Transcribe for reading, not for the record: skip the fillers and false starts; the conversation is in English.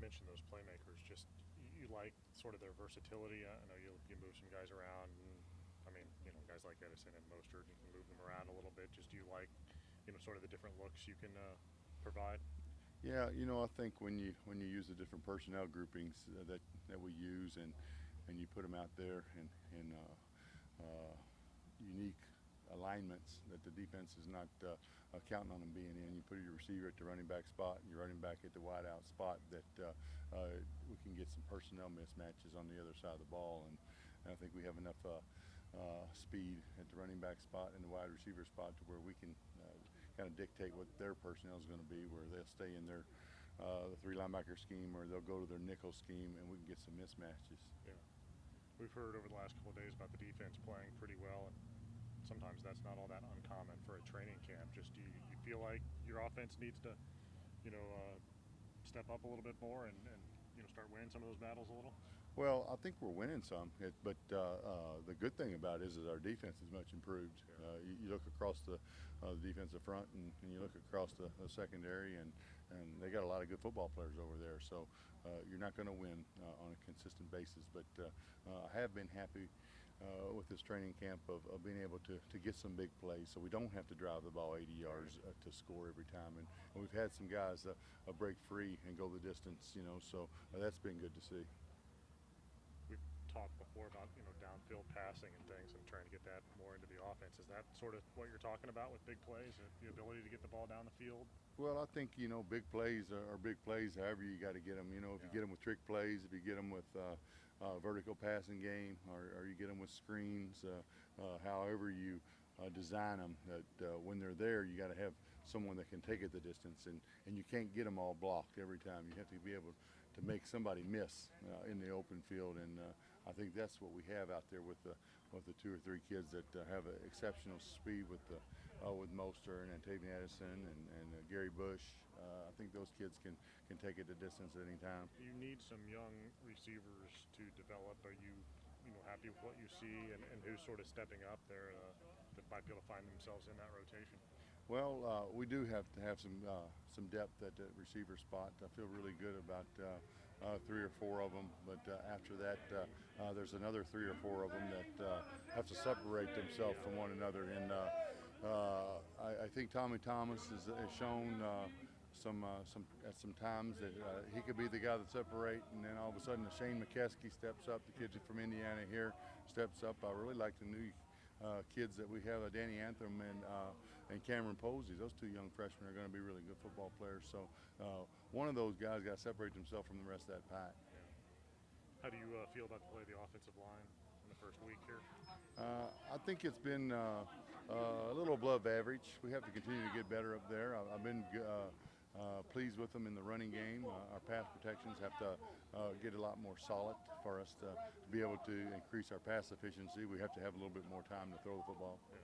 mentioned those playmakers. Just you like sort of their versatility. I know you move some guys around. And, I mean, guys like Edison and Mostert, you can move them around a little bit. Just do you like, sort of the different looks you can provide? Yeah, I think when you use the different personnel groupings that we use and you put them out there in unique alignments that the defense is not counting on them being in. You put your receiver at the running back spot and your running back at the wide out spot, that we can get some personnel mismatches on the other side of the ball. And I think we have enough speed at the running back spot and the wide receiver spot to where we can kind of dictate what their personnel is going to be, where they'll stay in their the three linebacker scheme, or they'll go to their nickel scheme, and we can get some mismatches. Yeah. We've heard over the last couple of days about the defense playing pretty well, and sometimes that's not all that uncommon for a training camp. Just do you feel like your offense needs to, step up a little bit more and start winning some of those battles a little? Well, I think we're winning some, but the good thing about it is that our defense is much improved. Yeah. You look across the defensive front, and you look across the secondary, and they got a lot of good football players over there. So you're not going to win on a consistent basis, but I have been happy with this training camp of being able to get some big plays, so we don't have to drive the ball 80 yards to score every time. And we've had some guys break free and go the distance, so that's been good to see. We've talked before about downfield passing and things, and trying to get that more into the offense. Is that sort of what you're talking about with big plays, the ability to get the ball down the field? Well, I think big plays are big plays. However, you got to get them. If you get them with trick plays, if you get them with vertical passing game, or you get them with screens, however you design them, that when they're there, you got to have someone that can take it the distance, and you can't get them all blocked every time. You have to be able to make somebody miss in the open field, and I think that's what we have out there with the two or three kids that have exceptional speed with Mostert and Tavian Edison and Gary Bush. I think those kids can take it the distance at any time. You need some young receivers to develop. Are you happy with what you see, and who's sort of stepping up there that might be able to find themselves in that rotation? Well, we do have to have some depth at the receiver spot. I feel really good about three or four of them, but after that, there's another three or four of them that have to separate themselves from one another. And I think Tommy Thomas has shown at some times that he could be the guy that separate, and then all of a sudden Shane McKeskey steps up. The kid from Indiana here steps up. I really like the new kids that we have, Danny Anthem and Cameron Posey. Those two young freshmen are going to be really good football players. So one of those guys got to separate himself from the rest of that pack. Yeah. How do you feel about the play of the offensive line in the first week here? I think it's been a little above average. We have to continue to get better up there. I've been pleased with them in the running game. Our pass protections have to get a lot more solid for us to be able to increase our pass efficiency. We have to have a little bit more time to throw the football. Yeah.